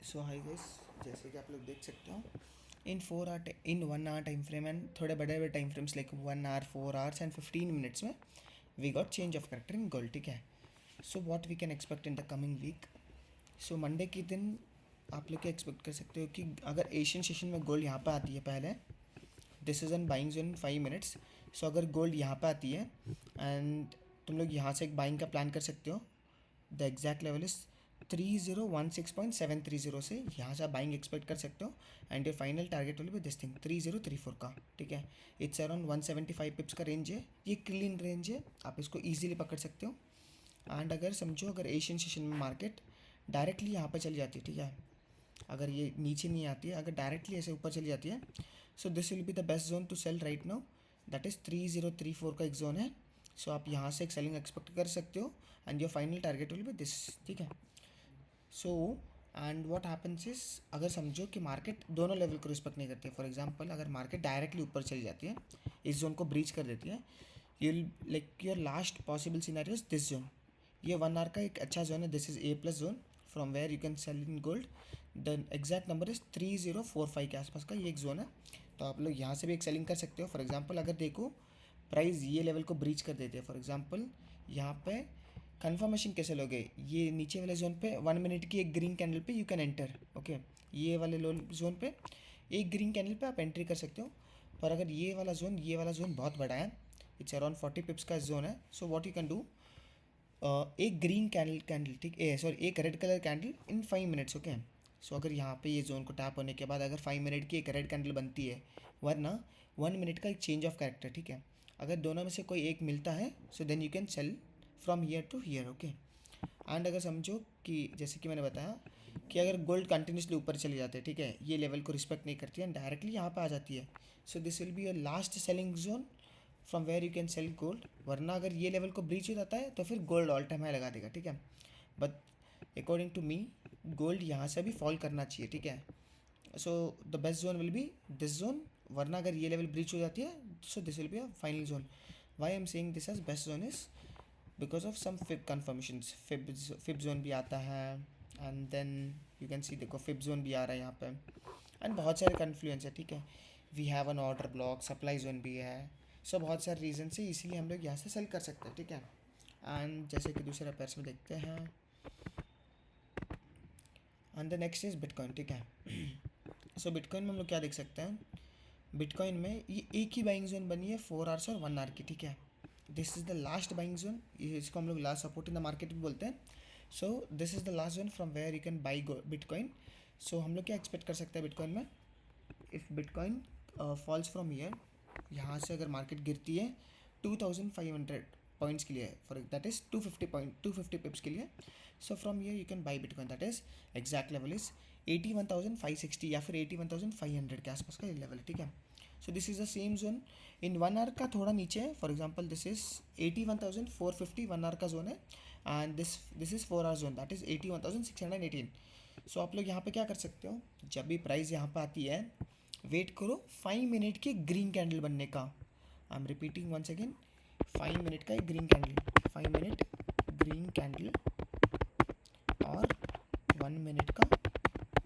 सो high guys, जैसे कि आप लोग देख सकते हो in 1 hour time frame and थोड़े बड़े बड़े time frames like 1 hour, 4 hours and 15 minutes में we got change of character in gold. ठीक है. So what we can expect in the coming week. So Monday के दिन आप लोग क्या एक्सपेक्ट कर सकते हो कि अगर एशियन सेशन में गोल्ड यहाँ पर आती है पहले, this is an buying zone 5 minutes. So अगर गोल्ड यहाँ पर आती है एंड तुम लोग यहाँ से एक बाइंग का प्लान कर सकते हो. द एग्जैक्ट लेवल इज़ 3016.730 से यहाँ से आप बाइंग एक्सपेक्ट कर सकते हो. And your final target will be this thing 3034 का. ठीक है. इट्स अराउंड 175 पिप्स का रेंज है. ये क्लीन रेंज है, आप इसको ईजिली पकड़ सकते हो. एंड अगर समझो अगर एशियन सेशन में मार्केट डायरेक्टली यहाँ पर चली जाती है, ठीक है, अगर ये नीचे नहीं आती है, अगर डायरेक्टली ऐसे ऊपर चली जाती है, so this will be the best zone to sell right now. That is 3034 का एक जोन है. सो आप यहाँ से एक सेलिंग एक्सपेक्ट कर सकते हो and your final target will be this. ठीक है. So and what happens is, अगर समझो कि मार्केट दोनों लेवल को रिस्पेक्ट नहीं करती है. फॉर एग्जांपल अगर मार्केट डायरेक्टली ऊपर चली जाती है, इस जोन को ब्रीच कर देती है, you like your last possible scenario is this zone. ये 1 आवर का एक अच्छा जोन है. This is A+ zone from where you can sell in gold. The exact number is 3045 के आसपास का ये एक जोन है. तो आप लोग यहाँ से भी एक सेलिंग कर सकते हो. फॉर एग्जांपल अगर देखो प्राइस ये लेवल को ब्रीच कर देते हैं, फॉर एग्जांपल यहाँ पे कंफर्मेशन कैसे लोगे, ये नीचे वाले जोन पे 1 मिनट की एक ग्रीन कैंडल पे यू कैन एंटर. ओके. ये वाले जोन पे एक ग्रीन कैंडल पे आप एंट्री कर सकते हो. पर अगर ये वाला जोन बहुत बड़ा है, इट्स अराउंड 40 पिप्स का जोन है. So what you can do, एक ग्रीन कैंडल ठीक है, सॉरी एक रेड कलर कैंडल इन 5 मिनट्स. ओके. सो अगर यहाँ पे ये जोन को टैप होने के बाद अगर 5 मिनट की एक रेड कैंडल बनती है, वरना 1 मिनट का एक चेंज ऑफ कैरेक्टर. ठीक है. अगर दोनों में से कोई एक मिलता है, so then you can sell from here to here. Okay. And अगर समझो कि जैसे कि मैंने बताया कि अगर गोल्ड कंटिन्यूसली ऊपर चले जाते हैं, ठीक है, ये लेवल को रिस्पेक्ट नहीं करती है एंड डायरेक्टली यहाँ पे आ जाती है, so this will be your last selling zone from where you can sell gold. वरना अगर ये लेवल को ब्रीच हो जाता है तो फिर गोल्ड ऑल टाइम हाई लगा देगा. ठीक है. But according to me gold यहाँ से भी फॉल करना चाहिए. ठीक है. So the best zone will be this zone. वरना अगर ये लेवल ब्रीच हो जाती है, so this will be a final zone. Why am saying this as best zone is because of some fib confirmations. Fib zone भी आता है and then you can see देखो फिब जोन भी आ रहा है यहाँ पे एंड बहुत सारे कन्फ्लुएंस है. ठीक है. We have an order block, supply zone भी है. सो बहुत सारे रीज़न से इसीलिए हम लोग यहाँ से सेल कर सकते हैं. ठीक है. एंड जैसे कि दूसरे पेयर्स में देखते हैं, and the next is bitcoin. ठीक है. सो बिटकॉइन में हम लोग क्या देख सकते हैं, बिटकॉइन में ये एक ही बाइंग जोन बनी है 4 आवर्स और 1 आवर की. ठीक है. This is the last buying zone. इसको हम लोग last support in the market भी बोलते हैं. So this is the last zone from where you can buy bitcoin. सो हम लोग क्या एक्सपेक्ट कर सकते हैं बिटकॉइन में, if bitcoin falls from here, यहाँ से अगर मार्केट गिरती है 2500 पॉइंट्स के लिए, फॉर दैट इज़ 250 पिप्स के लिए, so from year you can buy bitcoin. That is exact level is 81,560 या फिर 81,500 के आसपास का ये लेवल है. ठीक है. So this is the same zone in 1 hour का थोड़ा नीचे है. For example this is 81,450 1 hour का जोन है and this is 4 hour zone, that is 81,618. So आप लोग यहाँ पे क्या कर सकते हो, जब भी प्राइस यहाँ पे आती है वेट करो 5 मिनट की ग्रीन कैंडल बनने का. I am repeating once again, 5 minute का एक green candle, 5 minute green candle और 1 मिनट का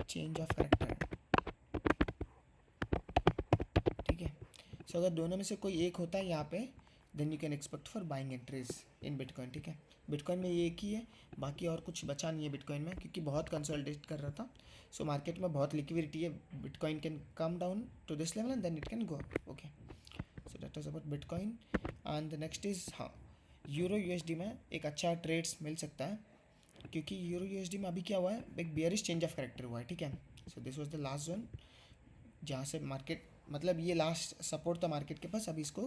चेंज ऑफ करेक्टर. ठीक है. सो अगर दोनों में से कोई एक होता है यहाँ पे, then you can expect for buying entries in Bitcoin. ठीक है. बिटकॉइन में ये एक ही है, बाकी और कुछ बचा नहीं है बिटकॉइन में, क्योंकि बहुत कंसोलिडेट कर रहा था. सो मार्केट में बहुत लिक्विडिटी है. Bitcoin can come down to this level and then it can go up. Okay. So that is about Bitcoin. And the next is, हाँ, यूरो यूएसडी में एक अच्छा ट्रेड्स मिल सकता है, क्योंकि यूरो यूएसडी में अभी क्या हुआ है, एक बियरिश चेंज ऑफ करेक्टर हुआ है. ठीक है. So this was the last zone जहाँ से मार्केट, मतलब ये लास्ट सपोर्ट था मार्केट के पास, अभी इसको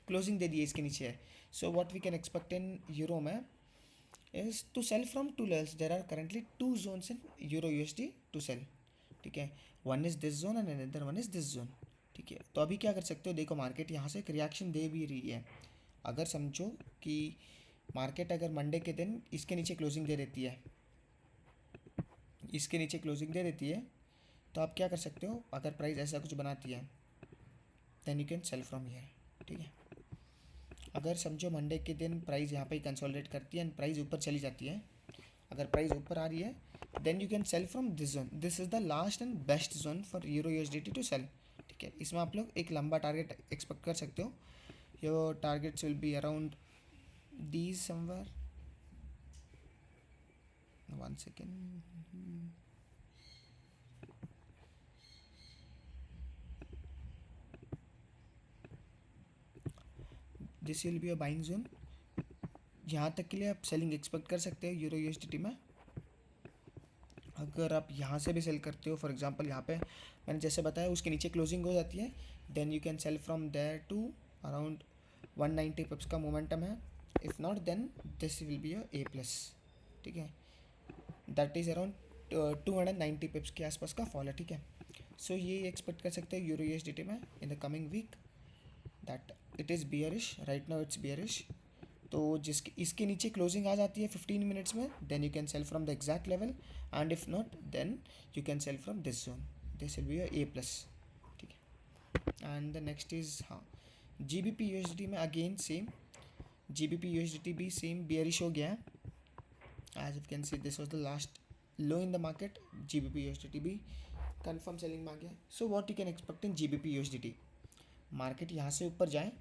क्लोजिंग दे दी है, इसके नीचे है. So what we can expect in euro में is to sell from two levels. There are currently 2 zones in euro USD to sell. ठीक है. One is this zone and another one is this zone. ठीक है. तो अभी क्या कर सकते हो, देखो मार्केट यहाँ से एक रिएक्शन दे भी रही है. अगर समझो कि मार्केट अगर मंडे के दिन इसके नीचे क्लोजिंग दे देती है, इसके नीचे क्लोजिंग दे देती है, तो आप क्या कर सकते हो, अगर प्राइस ऐसा कुछ बनाती है then you can sell from here. ठीक है. अगर समझो मंडे के दिन प्राइस यहाँ पे कंसोलिडेट करती है एंड प्राइस ऊपर चली जाती है, अगर प्राइस ऊपर आ रही है then you can sell from this zone. This is the last and best zone for euro USDT to sell. ठीक है, इसमें आप लोग एक लंबा टारगेट एक्सपेक्ट कर सकते हो. Your targets will be around these somewhere. One second. This will be a buying zone. यहाँ तक के लिए आप सेलिंग एक्सपेक्ट कर सकते हो यूरो यूएसडीटी में. अगर आप यहाँ से भी सेल करते हो, फॉर एग्जांपल यहाँ पे मैंने जैसे बताया उसके नीचे क्लोजिंग हो जाती है, then you can sell from there to around 190 pips का मोमेंटम है. If not then this will be A plus. ठीक है, दैट इज़ अराउंड 290 पिप्स के आसपास का फॉल है. ठीक है, सो ये एक्सपेक्ट कर सकते हैं यूरो यूएसडीटी में in the coming week that it is bearish. Right now it's bearish. तो जिसके इसके नीचे क्लोजिंग आ जाती है 15 मिनट्स में, then you can sell from the exact level, and if not then you can sell from this zone. This will be A plus. ठीक है, and the next is हाँ जी बी पी यूएसडी में again same. G B P USD भी same bearish हो गया है. As you can see this was the last low in the market. G B P USD भी confirm selling में आ गया. So what you can expect in G B P USD. Market यहाँ से ऊपर जाए,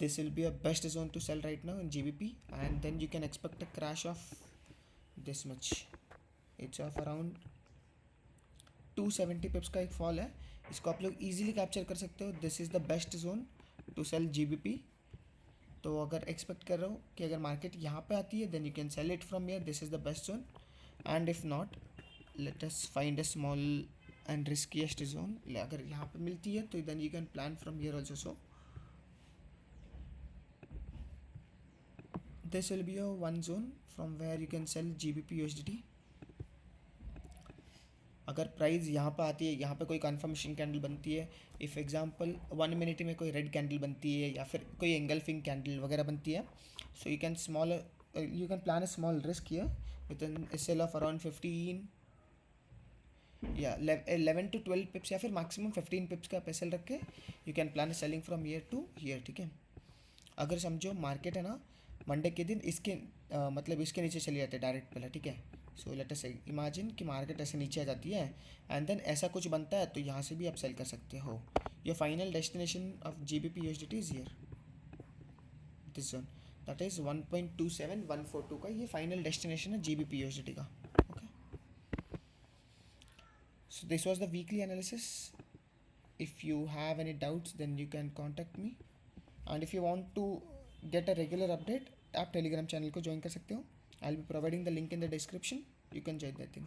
this will be a best zone to sell right now in GBP, and then you can expect a crash of this much. It's of around 270 pips का एक fall है. इसको आप लोग easily कैप्चर कर सकते हो. This is the best zone to sell GBP. तो अगर एक्सपेक्ट कर रहे हो कि अगर मार्केट यहाँ पे आती है, then you can sell it from here. This is the best zone. And if not, let us find a small and riskiest zone. अगर यहाँ पे मिलती है तो then you can plan from here also. So this will be a one zone from where you can sell GBP USDT. अगर price यहाँ पर आती है, यहाँ पे कोई कन्फर्मेशन कैंडल बनती है, इफ़ एग्जांपल 1 मिनट में कोई रेड कैंडल बनती है या फिर कोई एंगल्फिंग कैंडल वगैरह बनती है, so you can plan a small risk here with an sell of around 15 या 11 to 12 पिप्स या फिर मैक्सिमम 15 पिप्स का पैसल रख के you can plan selling from year two year. ठीक है, अगर समझो मार्केट है ना मंडे के दिन इसके मतलब इसके नीचे चली जाती है डायरेक्ट पहले. ठीक है, सो लेट अस इमेजिन कि मार्केट ऐसे नीचे आ जाती है एंड देन ऐसा कुछ बनता है, तो यहाँ से भी आप सेल कर सकते हो. Your final destination of GBP USDT is here, this zone, that is 1.27142 का ये फाइनल डेस्टिनेशन है GBP USDT का. Okay, so this was the weekly analysis. If you have any doubts then you can contact me, and if you want to get a regular update आप Telegram channel को join कर सकते हो. I will be providing the link in the description. You can join that thing.